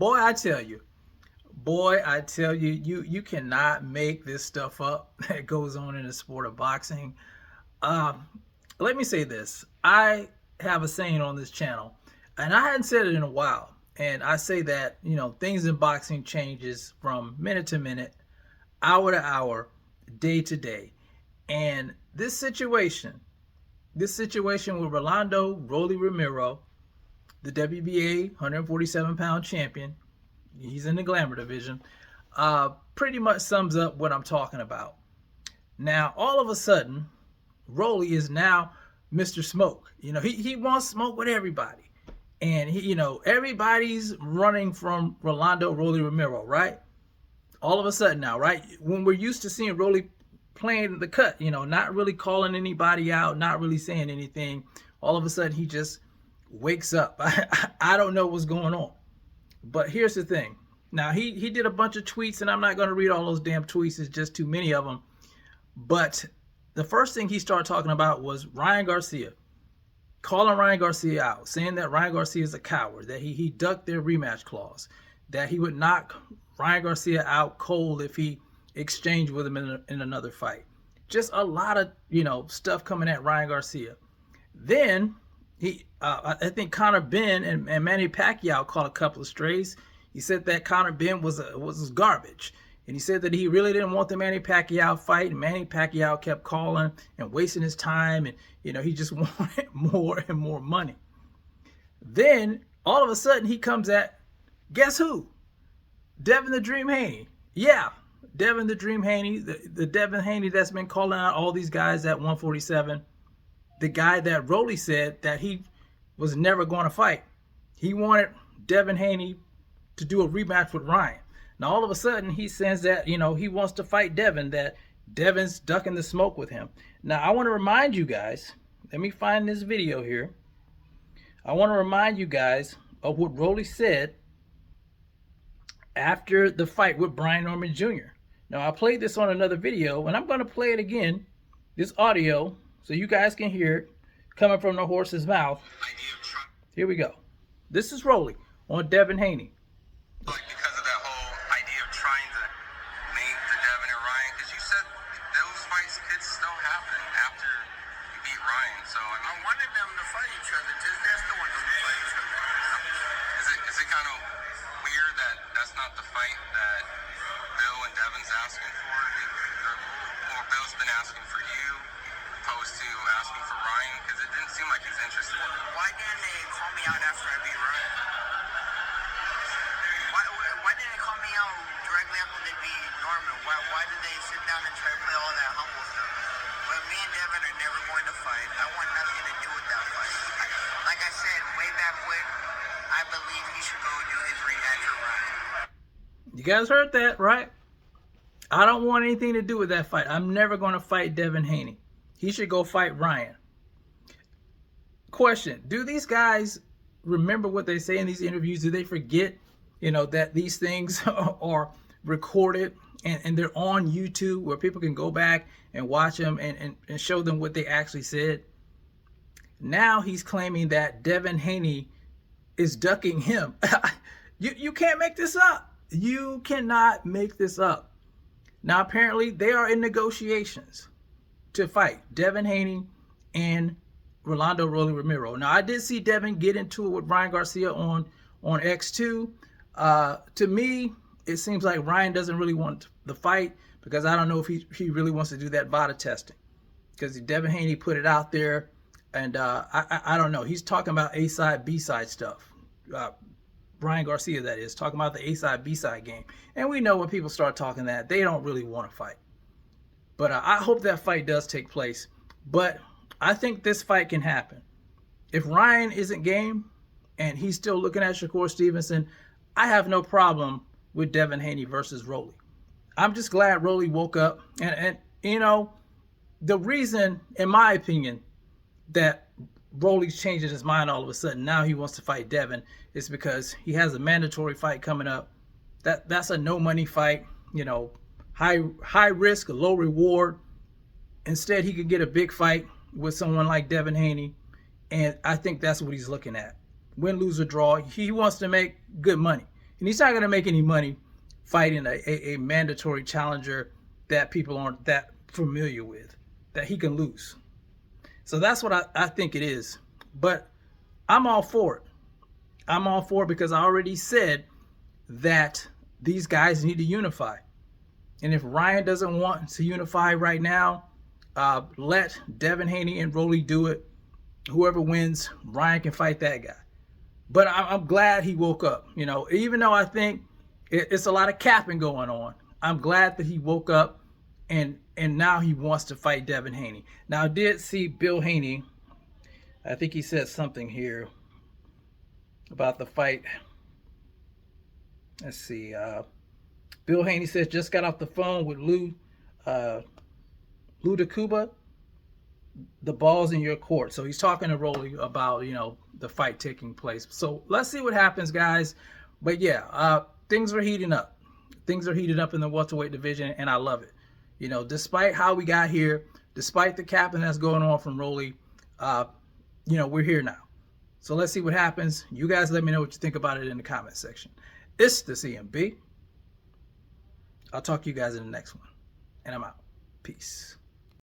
boy, I tell you, you cannot make this stuff up that goes on in the sport of boxing. Um, Let me say this. I have a saying on this channel, and I hadn't said it in a while. And I say that, things in boxing changes from minute to minute, hour to hour, day to day. And this situation with Rolando Rolly Romero, the WBA 147-pound champion, he's in the glamour division, pretty much sums up what I'm talking about. Now, all of a sudden, Rolly is now Mr. Smoke. He wants smoke with everybody. And everybody's running from Rolando Rolly Romero, right? All of a sudden now, right? When we're used to seeing Rolly playing the cut, not really calling anybody out, not really saying anything, all of a sudden he just wakes up. I don't know what's going on. But here's the thing. Now, he did a bunch of tweets, and I'm not going to read all those damn tweets. It's just too many of them. But the first thing he started talking about was Ryan Garcia, calling Ryan Garcia out, saying that Ryan Garcia is a coward, that he ducked their rematch clause, that he would knock Ryan Garcia out cold if he exchanged with him in another fight. Just a lot of, stuff coming at Ryan Garcia. Then I think Conor Benn and Manny Pacquiao caught a couple of strays. He said that Conor Benn was garbage. And he said that he really didn't want the Manny Pacquiao fight. And Manny Pacquiao kept calling and wasting his time. And, he just wanted more and more money. Then, all of a sudden, he comes at, guess who? Devin the Dream Haney. Yeah, Devin the Dream Haney. The Devin Haney that's been calling out all these guys at 147. The guy that Rolly said that he was never going to fight. He wanted Devin Haney to do a rematch with Ryan. Now, all of a sudden, he says that, he wants to fight Devin, that Devin's ducking the smoke with him. Now, I want to remind you guys, let me find this video here. I want to remind you guys of what Rolly said after the fight with Brian Norman Jr. Now, I played this on another video, and I'm going to play it again, this audio, so you guys can hear it coming from the horse's mouth. Here we go. This is Rolly on Devin Haney. Because of that whole idea of trying to make the Devin and Ryan, because you said those fights could still happen after you beat Ryan. So I wanted them to fight each other. Just that's the one to fight each other. Is it kind of weird that that's not the fight that Bill and Devin's asking for, or Bill's been asking for you, opposed to asking for Ryan? Because it didn't seem like he's interested. Why didn't they call me out after I beat Ryan? Why didn't they call me out directly after they beat Norman? Why did they sit down and try to play all that humble stuff? But me and Devin are never going to fight. I want nothing to do with that fight. Like I said way back when, I believe he should go do his rematch with Ryan. You guys heard that, right? I don't want anything to do with that fight. I'm never going to fight Devin Haney. He should go fight Ryan. Question, do these guys remember what they say in these interviews? Do they forget, that these things are recorded and they're on YouTube where people can go back and watch them and show them what they actually said? Now he's claiming that Devin Haney is ducking him. You can't make this up. You cannot make this up. Now, apparently, they are in negotiations to fight Devin Haney and Rolando Rolly Romero. Now, I did see Devin get into it with Ryan Garcia on X2. To me, it seems like Ryan doesn't really want the fight because I don't know if he really wants to do that VADA testing. Because Devin Haney put it out there, and I don't know. He's talking about A-side, B-side stuff. Ryan Garcia, that is, talking about the A-side, B-side game. And we know when people start talking that, they don't really want to fight. But I hope that fight does take place. But I think this fight can happen. If Ryan isn't game and he's still looking at Shakur Stevenson, I have no problem with Devin Haney versus Rolly. I'm just glad Rolly woke up. And the reason, in my opinion, that Rolly's changing his mind all of a sudden, now he wants to fight Devin, is because he has a mandatory fight coming up. That's a no money fight, high risk, low reward. Instead, he could get a big fight with someone like Devin Haney, and I think that's what he's looking at. Win, lose, or draw. He wants to make good money. And he's not going to make any money fighting a mandatory challenger that people aren't that familiar with, that he can lose. So that's what I think it is. But I'm all for it. I'm all for it because I already said that these guys need to unify. And if Ryan doesn't want to unify right now, let Devin Haney and Rolly do it. Whoever wins, Ryan can fight that guy. But I'm glad he woke up. You know, even though I think it's a lot of capping going on, I'm glad that he woke up and now he wants to fight Devin Haney. Now, I did see Bill Haney. I think he said something here about the fight. Let's see. Bill Haney says, just got off the phone with Lou DeCuba. The ball's in your court. So he's talking to Rolly about, you know, the fight taking place. So let's see what happens, guys. But yeah, things are heating up. Things are heated up in the welterweight division, and I love it. You know, despite how we got here, despite the capping that's going on from Rolly, you know, we're here now. So let's see what happens. You guys let me know what you think about it in the comment section. It's the CMB. I'll talk to you guys in the next one. And I'm out. Peace.